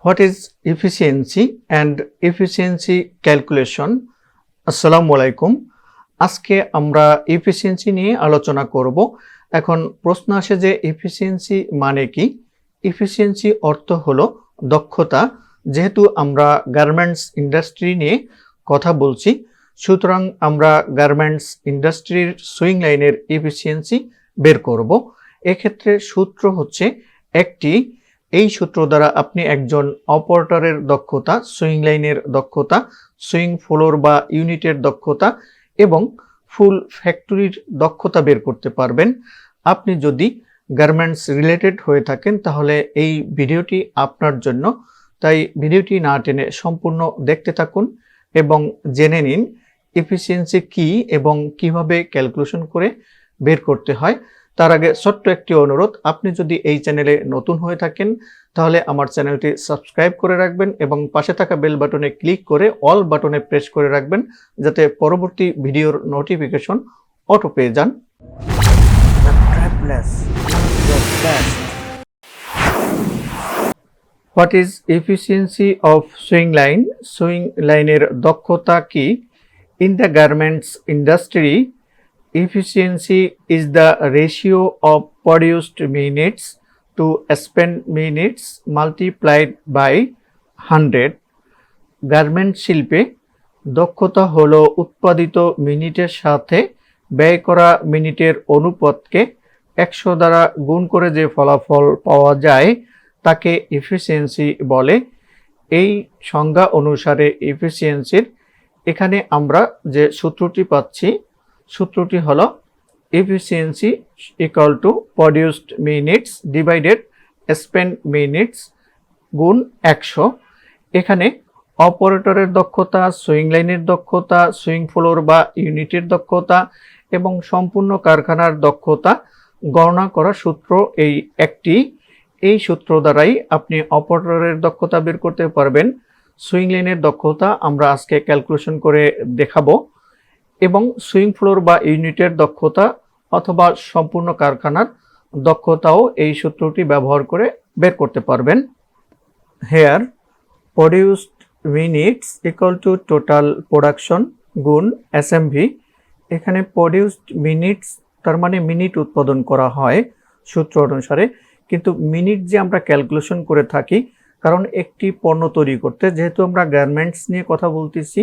What is efficiency and efficiency calculation? আসসালামু আলাইকুম। আজকে আমরা এফিসিয়েন্সি নিয়ে আলোচনা করব। এখন প্রশ্ন আসে যে এফিসিয়েন্সি মানে কি? এফিসিয়েন্সি অর্থ হলো দক্ষতা। যেহেতু আমরা গার্মেন্টস ইন্ডাস্ট্রি নিয়ে কথা বলছি, সুতরাং আমরা গার্মেন্টস ইন্ডাস্ট্রির সুইং লাইনের এফিসিয়েন্সি বের করব। এক্ষেত্রে সূত্র হচ্ছে একটি। এই সূত্র দ্বারা আপনি একজন অপারেটরের দক্ষতা, সুইং লাইনের দক্ষতা, সুইং ফ্লোর বা ইউনিটের দক্ষতা এবং ফুল ফ্যাক্টরির দক্ষতা বের করতে পারবেন। আপনি যদি গার্মেন্টস রিলেটেড হয়ে থাকেন তাহলে এই ভিডিওটি আপনার জন্য। তাই ভিডিওটি না টেনে সম্পূর্ণ দেখতে থাকুন এবং জেনে নিন এফিসিয়েন্সি কি এবং কিভাবে ক্যালকুলেশন করে বের করতে হয়। তার আগে ছোট্ট একটি অনুরোধ, আপনি যদি এই চ্যানেলে নতুন হয়ে থাকেন তাহলে আমার চ্যানেলটি সাবস্ক্রাইব করে রাখবেন এবং পাশে থাকা বেল বাটনে ক্লিক করে অল বাটনে প্রেস করে রাখবেন, যাতে পরবর্তী ভিডিওর নোটিফিকেশন অটো পেয়ে যান। What is efficiency of swing line? Swing লাইনের দক্ষতা কি? In the garments industry, efficiency is the ratio of produced minutes to spent minutes multiplied by 100. Garment শিল্পে দক্ষতা হলো উৎপাদিত মিনিটের সাথে ব্যয় করা মিনিটের অনুপাতকে 100 দ্বারা গুণ করে যে ফলাফল পাওয়া যায় তাকে এফিসিয়েন্সি বলে। এই সংজ্ঞা অনুসারে এফিসিয়েন্সির এখানে আমরা যে সূত্রটি পাচ্ছি, সূত্রটি হলো efficiency equal to produced minutes divided spent minutes গুণ 100। এখানে অপারেটরের দক্ষতা, সুইং লাইনের দক্ষতা, সুইং ফ্লোর বা ইউনিটের দক্ষতা এবং সম্পূর্ণ কারখানার দক্ষতা গণনা করার সূত্র এই একটি। এই সূত্র দ্বারাই আপনি অপারেটরের দক্ষতা বের করতে পারবেন। সুইং লাইনের দক্ষতা আমরা আজকে ক্যালকুলেশন করে দেখাবো এবং সুইং ফ্লোর বা ইউনিটের দক্ষতা অথবা সম্পূর্ণ কারখানার দক্ষতাও এই সূত্রটি ব্যবহার করে বের করতে পারবেন। Here produced minutes equal to total production গুণ এসএমভি। এখানে প্রডিউসড মিনিটস তার মানে মিনিট উৎপাদন করা হয় সূত্র অনুসারে, কিন্তু মিনিট যে আমরা ক্যালকুলেশন করে থাকি কারণ একটি পণ্য তৈরি করতে, যেহেতু আমরা গার্মেন্টস নিয়ে কথা বলতেছি,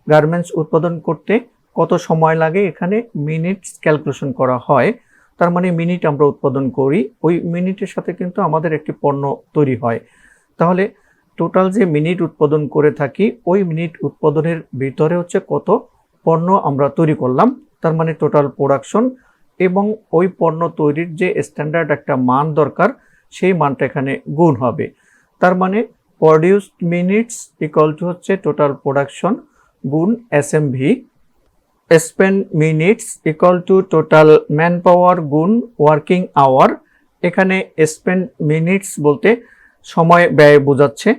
গার্মেন্টস উৎপাদন করতে কত সময় লাগে এখানে মিনিটস ক্যালকুলেশন করা হয়। তার মানে মিনিট আমরা উৎপাদন করি, ওই মিনিটের সাথে কিন্তু আমাদের একটি পণ্য তৈরি হয়। তাহলে টোটাল যে মিনিট উৎপাদন করে থাকি ওই মিনিট উৎপাদনের ভিতরে হচ্ছে কত পণ্য আমরা তৈরি করলাম, তার মানে টোটাল প্রোডাকশন এবং ওই পণ্য তৈরির যে স্ট্যান্ডার্ড একটা মান দরকার সেই মানটা এখানে গুণ হবে। তার মানে প্রডিউসড মিনিটস ইকুয়াল টু হচ্ছে টোটাল প্রোডাকশন গুণ SMV. Spend minutes equal to total man power গুণ ওয়ার্কিং আওয়ার। এখানে স্পেন্ড মিনিটস বলতে সময় ব্যয় বোঝাচ্ছে।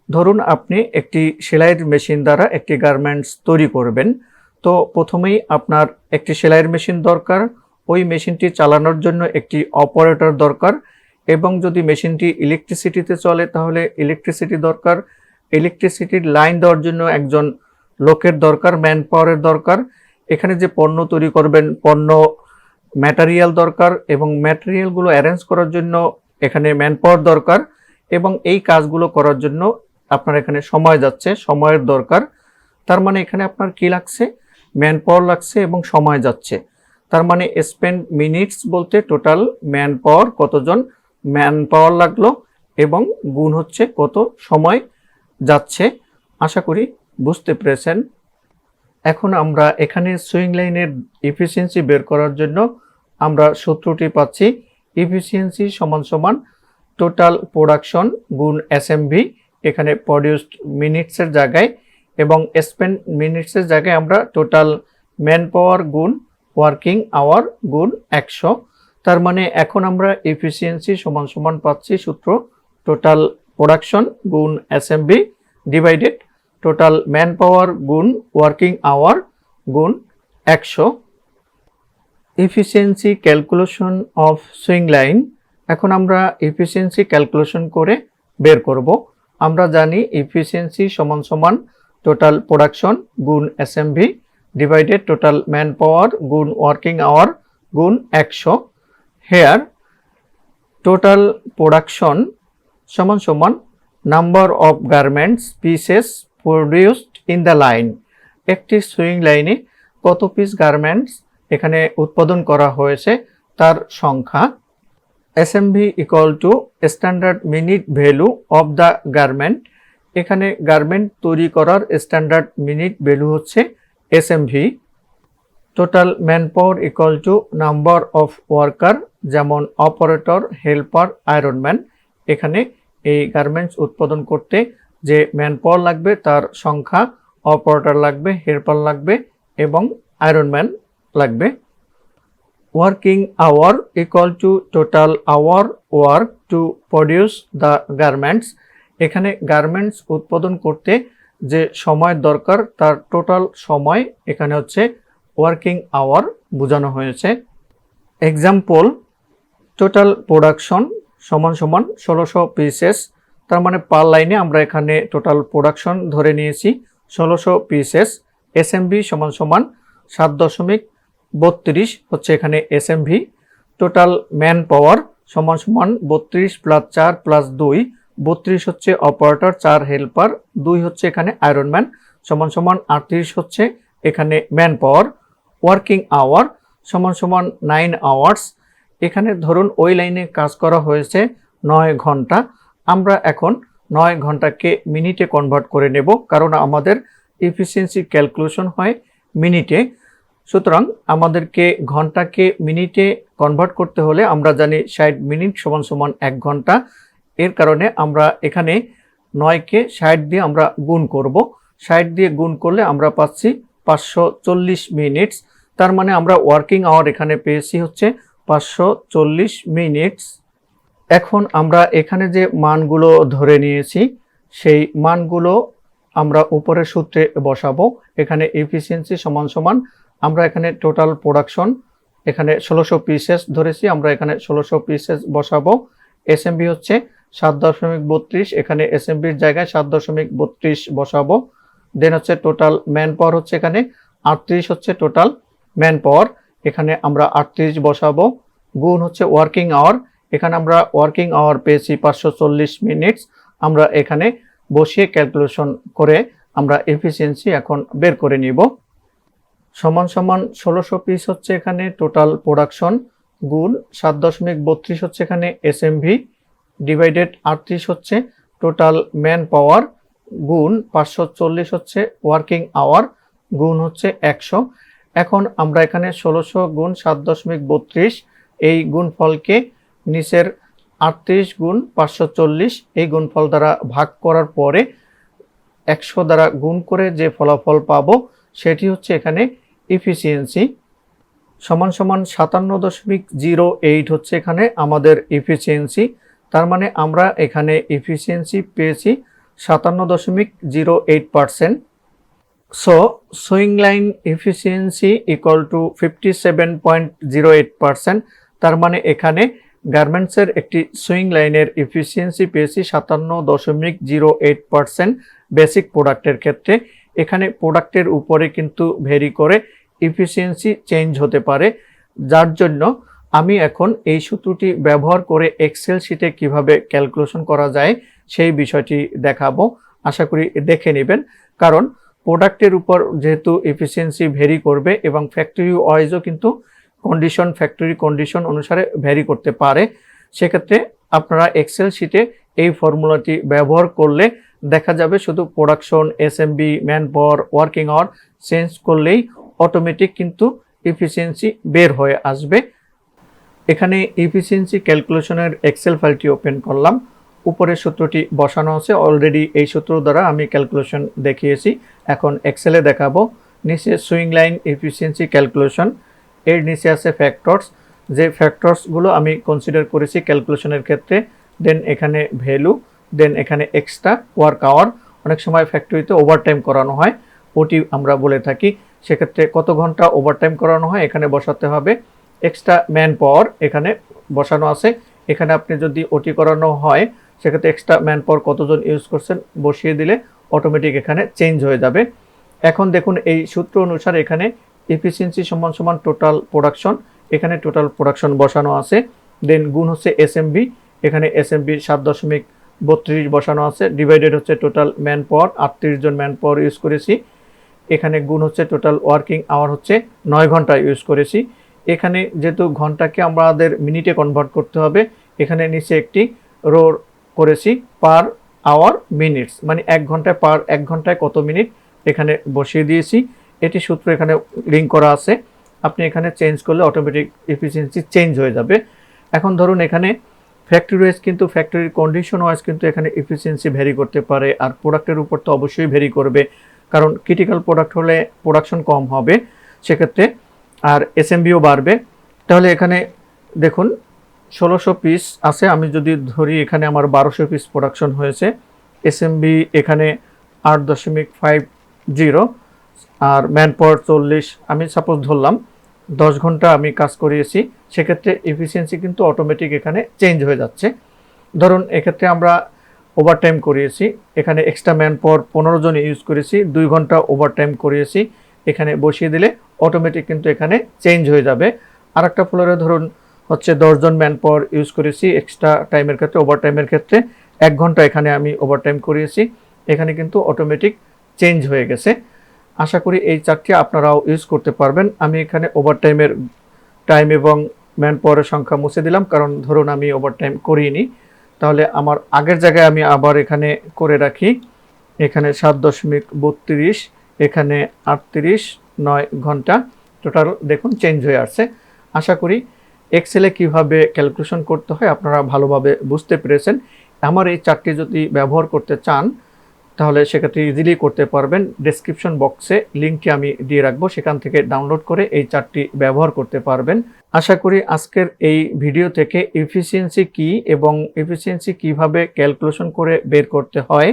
ধরুন আপনি একটি সেলাইয়ের মেশিন দ্বারা একটি গার্মেন্টস তৈরি করবেন, তো প্রথমেই আপনার একটি সেলাইয়ের মেশিন দরকার, ওই মেশিনটি চালানোর জন্য একটি অপারেটর দরকার এবং যদি মেশিনটি ইলেকট্রিসিটিতে চলে তাহলে ইলেকট্রিসিটি দরকার, ইলেকট্রিসিটির লাইন দেওয়ার জন্য একজন লোকের দরকার, ম্যান পাওয়ারের দরকার। এখানে যে পণ্য তৈরি করবেন পণ্য ম্যাটেরিয়াল দরকার এবং ম্যাটেরিয়ালগুলো অ্যারেঞ্জ করার জন্য এখানে ম্যান পাওয়ার দরকার এবং এই কাজগুলো করার জন্য আপনার এখানে সময় যাচ্ছে, সময়ের দরকার। তার মানে এখানে আপনার কি লাগছে? ম্যান পাওয়ার লাগছে এবং সময় যাচ্ছে। তার মানে স্পেন্ড মিনিটস বলতে টোটাল ম্যান পাওয়ার, কতজন ম্যান পাওয়ার লাগলো এবং গুণ হচ্ছে কত সময় যাচ্ছে। আশা করি বুঝতে পেরেছেন। এখন আমরা এখানে সুইং লাইনের এফিসিয়েন্সি বের করার জন্য আমরা সূত্রটি পাচ্ছি এফিসিয়েন্সি সমান সমান টোটাল প্রোডাকশন গুণ এসএমভি। এখানে প্রডিউসড মিনিটসের জায়গায় এবং স্পেন্ড মিনিটসের জায়গায় আমরা টোটাল ম্যান পাওয়ার গুণ ওয়ার্কিং আওয়ার গুণ 100। তার মানে এখন আমরা এফিসিয়েন্সি সমান সমান পাচ্ছি সূত্র টোটাল প্রোডাকশন গুণ এসএমভি ডিভাইডেড টোটাল ম্যান পাওয়ার গুণ ওয়ার্কিং আওয়ার গুণ 100। Efficiency calculation of swing line. এখন আমরা এফিসিয়েন্সি ক্যালকুলেশন করে বের করব। আমরা জানি এফিসিয়েন্সি সমান সমান টোটাল প্রোডাকশন গুণ এসএমভি ডিভাইডেড টোটাল ম্যান পাওয়ার গুণ ওয়ার্কিং আওয়ার গুণ 100। হেয়ার টোটাল প্রোডাকশন সমান সমান number of garments pieces produced in the line. একটি সুইং লাইনে কত পিস গার্মেন্টস এখানে উৎপাদন করা হয়েছে তার সংখ্যা। SMV equal to standard minute value of the garment. এখানে গার্মেন্ট তৈরি করার স্ট্যান্ডার্ড মিনিট ভ্যালু হচ্ছে SMV. Total man power equal to number of worker, যেমন অপারেটর, হেল্পার, আয়রনম্যান। এখানে এই গার্মেন্টস উৎপাদন করতে যে ম্যান পাওয়ার লাগবে তার সংখ্যা, অপারেটর লাগবে, হেল্পার লাগবে এবং আয়রনম্যান লাগবে। Working hour equal to total hour work to produce the garments. এখানে গার্মেন্টস উৎপাদন করতে যে সময় দরকার তার টোটাল সময় এখানে হচ্ছে ওয়ার্কিং আওয়ার বোঝানো হয়েছে। এক্সাম্পল, টোটাল প্রোডাকশন সমান সমান 1600 পিসেস। তার মানে পার লাইনে আমরা এখানে টোটাল প্রোডাকশন ধরে নিয়েছি 1600 পিসেস। এসএমভি সমান সমান 7.32 হচ্ছে এখানে এসএমভি। টোটাল ম্যান পাওয়ার সমান সমান 32 প্লাস 4 প্লাস 2, 32 হচ্ছে অপারেটর, 4 হেল্পার, 2 হচ্ছে এখানে আয়রনম্যান, সমান সমান 38 হচ্ছে এখানে ম্যান পাওয়ার। ওয়ার্কিং আওয়ার সমান সমান 9 আওয়ার্স। এখানে ধরুন ওই লাইনে কাজ করা হয়েছে 9 ঘন্টা। আমরা এখন 9 ঘন্টাকে মিনিটে কনভার্ট করে নেব, কারণ আমাদের এফিসিয়েন্সি ক্যালকুলেশন হয় মিনিটে। সুতরাং আমাদেরকে ঘন্টাকে মিনিটে কনভার্ট করতে হলে আমরা জানি 60 মিনিট সমান সমান 1 ঘন্টা। এর কারণে আমরা এখানে 9কে 60 দিয়ে আমরা গুণ করব। 60 দিয়ে গুণ করলে আমরা পাচ্ছি 540 মিনিটস। তার মানে আমরা ওয়ার্কিং আওয়ার এখানে পেয়েছি হচ্ছে 540 মিনিটস। এখন আমরা এখানে যে মানগুলো ধরে নিয়েছি সেই মানগুলো আমরা উপরের সূত্রে বসাবো। এখানে এফিসিয়েন্সি সমান সমান আমরা এখানে টোটাল প্রোডাকশন এখানে 1600 পিসেস ধরেছি, আমরা এখানে 1600 পিসেস বসাবো। এসএমবি হচ্ছে 7.32, এখানে এসএমবির জায়গায় 7.32 বসাবো। দেন হচ্ছে টোটাল ম্যান পাওয়ার হচ্ছে এখানে 38 হচ্ছে টোটাল ম্যান পাওয়ার, এখানে আমরা 38 বসাবো। গুণ হচ্ছে ওয়ার্কিং আওয়ার, এখানে আমরা ওয়ার্কিং আওয়ার পেয়েছি 540 মিনিটস। আমরা এখানে বসিয়ে ক্যালকুলেশন করে আমরা এফিসিয়েন্সি এখন বের করে নিব। সমান সমান 1600 পিস হচ্ছে এখানে টোটাল প্রোডাকশন গুণ 7.32 হচ্ছে এখানে এসএমভি ডিভাইডেড 38 হচ্ছে টোটাল ম্যান পাওয়ার গুণ 540 হচ্ছে ওয়ার্কিং আওয়ার গুণ হচ্ছে 100। এখন আমরা এখানে 1600 গুণ 7.32 এই গুণফলকে নিচের 38 গুণ 540 এই গুণফল দ্বারা ভাগ করার পরে 100 দ্বারা গুণ করে যে ফলাফল পাবো সেটি হচ্ছে এখানে এফিসিয়েন্সি। সমান সমান 57.08 হচ্ছে এখানে আমাদের এফিসিয়েন্সি। তার মানে আমরা এখানে এফিসিয়েন্সি পেয়েছি 57.08%। So swing line efficiency equal to 57.08%। তার মানে এখানে গার্মেন্টসের একটি সুইং লাইনের এফিসিয়েন্সি পেয়েছি 57.08% বেসিক প্রোডাক্টের ক্ষেত্রে। এখানে প্রোডাক্টের উপরে কিন্তু ভেরি করে এফিসিয়েন্সি চেঞ্জ হতে পারে, যার জন্য আমি এখন এই সূত্রটি ব্যবহার করে এক্সেল শিটে কিভাবে ক্যালকুলেশন করা যায় সেই বিষয়টি দেখাবো। আশা করি দেখে নেবেন, কারণ প্রোডাক্টের উপর যেহেতু এফিসিয়েন্সি ভেরি করবে এবং ফ্যাক্টরি ওয়াইজও কিন্তু ফ্যাক্টরি কন্ডিশন অনুসারে ভ্যারি করতে পারে। সেক্ষেত্রে আপনারা এক্সেল শিটে এই ফর্মুলাটি ব্যবহার করলে দেখা যাবে শুধু production, SMB, man power, working hour change করলেই অটোমেটিক কিন্তু এফিসিয়েন্সি বের হয়ে আসবে। এখানে এফিসিয়েন্সি ক্যালকুলেশনের এক্সেল ফাইলটি ওপেন করলাম। উপরে সূত্রটি বসানো আছে, অলরেডি এই সূত্র দ্বারা আমি ক্যালকুলেশন দেখিয়েছি, এখন এক্সেলে দেখাবো। নিচে সুইং লাইন এফিসিয়েন্সি ক্যালকুলেশন, এর নিচে আছে ফ্যাক্টরস, যে ফ্যাক্টরসগুলো আমি কনসিডার করেছি ক্যালকুলেশনের ক্ষেত্রে। দেন এখানে ভ্যালু, দেন এখানে এক্সট্রা ওয়ার্ক আওয়ার। অনেক সময় ফ্যাক্টরিতে ওভারটাইম করানো হয়, ওটি আমরা বলে থাকি। সেক্ষেত্রে কত ঘন্টা ওভারটাইম করানো হয় এখানে বসাতে হবে। এক্সট্রা ম্যান পাওয়ার এখানে বসানো আছে। এখানে আপনি যদি ওটি করানো হয় সেক্ষেত্রে এক্সট্রা ম্যান পাওয়ার কতজন ইউজ করছেন বসিয়ে দিলে অটোমেটিক এখানে চেঞ্জ হয়ে যাবে। এখন দেখুন এই সূত্র অনুসারে এখানে এফিসিয়েন্সি সমান সমান টোটাল প্রোডাকশন, এখানে টোটাল প্রোডাকশন বসানো আছে, দেন গুণ হচ্ছে এসএমবি, এখানে এসএমবি 7.32 বসানো আছে, ডিভাইডেড হচ্ছে টোটাল ম্যান পাওয়ার 38 জন ম্যান পাওয়ার ইউজ করেছি, এখানে গুণ হচ্ছে টোটাল ওয়ার্কিং আওয়ার হচ্ছে 9 ঘন্টা ইউজ করেছি। এখানে যেহেতু ঘন্টাকে আমাদের মিনিটে কনভার্ট করতে হবে, এখানে নিচে একটি রো করেছি পার আওয়ার মিনিটস, মানে 1 ঘন্টায় পার 1 ঘন্টায় কত মিনিট এখানে বসিয়ে দিয়েছি। এটি সূত্র এখানে লিঙ্ক করা আছে, আপনি এখানে চেঞ্জ করলে অটোমেটিক এফিসিয়েন্সি চেঞ্জ হয়ে যাবে। এখন ধরুন এখানে ফ্যাক্টরি ওয়াইজ কিন্তু ফ্যাক্টরির কন্ডিশন ওয়াইজ কিন্তু এখানে এফিসিয়েন্সি ভ্যারি করতে পারে, আর প্রোডাক্টের উপর তো অবশ্যই ভ্যারি করবে, কারণ ক্রিটিক্যাল প্রোডাক্ট হলে প্রোডাকশন কম হবে সেক্ষেত্রে, আর এসএমবিও বাড়বে। তাহলে এখানে দেখুন 1600 পিস আছে, আমি যদি ধরি এখানে আমার 1200 পিস প্রোডাকশন হয়েছে, এসএমবি এখানে 8.50 আর ম্যান পাওয়ার 40, আমি সাপোজ ধরলাম 10 ঘন্টা আমি কাজ করিয়েছি, সেক্ষেত্রে এফিসিয়েন্সি কিন্তু অটোমেটিক এখানে চেঞ্জ হয়ে যাচ্ছে। ধরুন এক্ষেত্রে আমরা ওভারটাইম করিয়েছি, এখানে এক্সট্রা ম্যান পাওয়ার 15 জন ইউজ করেছি, 2 ঘন্টা ওভারটাইম করিয়েছি, এখানে বসিয়ে দিলে অটোমেটিক কিন্তু এখানে চেঞ্জ হয়ে যাবে। আর একটা ফ্লোরে ধরুন হচ্ছে 10 জন ম্যান পাওয়ার ইউজ করেছি এক্সট্রা টাইমের ক্ষেত্রে, ওভারটাইমের ক্ষেত্রে 1 ঘন্টা এখানে আমি ওভারটাইম করিয়েছি, এখানে কিন্তু অটোমেটিক চেঞ্জ হয়ে গেছে। আশা করি এই চার্টটি আপনারাও ইউজ করতে পারবেন। আমি এখানে ওভারটাইমের টাইম এবং ম্যান পাওয়ারের সংখ্যা মুছে দিলাম, কারণ ধরুন আমি ওভারটাইম করিনি, তাহলে আমার আগের জায়গায় আমি আবার এখানে করে রাখি, এখানে 7.32, এখানে 38, 9 ঘন্টা টোটাল দেখুন চেঞ্জ হয়ে আসছে। আশা করি এক্সেলে কিভাবে ক্যালকুলেশন করতে হয় আপনারা ভালোভাবে বুঝতে পেরেছেন। আমার এই চার্টটি যদি ব্যবহার করতে চান তাহলে সেক্ষেত্রে ইজিলি করতে পারবেন। ডেসক্রিপশন বক্সে লিঙ্কটি আমি দিয়ে রাখবো, সেখান থেকে ডাউনলোড করে এই চার্টটি ব্যবহার করতে পারবেন। আশা করি আজকের এই ভিডিও থেকে এফিসিয়েন্সি কি এবং এফিসিয়েন্সি কিভাবে ক্যালকুলেশন করে বের করতে হয়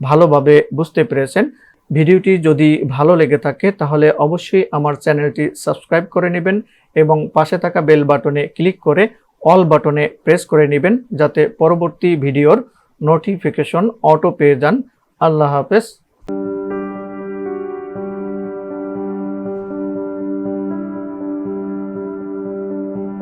ভালোভাবে বুঝতে পেরেছেন। ভিডিওটি যদি ভালো লেগে থাকে তাহলে অবশ্যই আমার চ্যানেলটি সাবস্ক্রাইব করে নেবেন এবং পাশে থাকা বেল বাটনে ক্লিক করে অল বাটনে প্রেস করে নেবেন, যাতে পরবর্তী ভিডিওর নোটিফিকেশন অটো পেয়ে যান। আল্লাহ হাফেজ।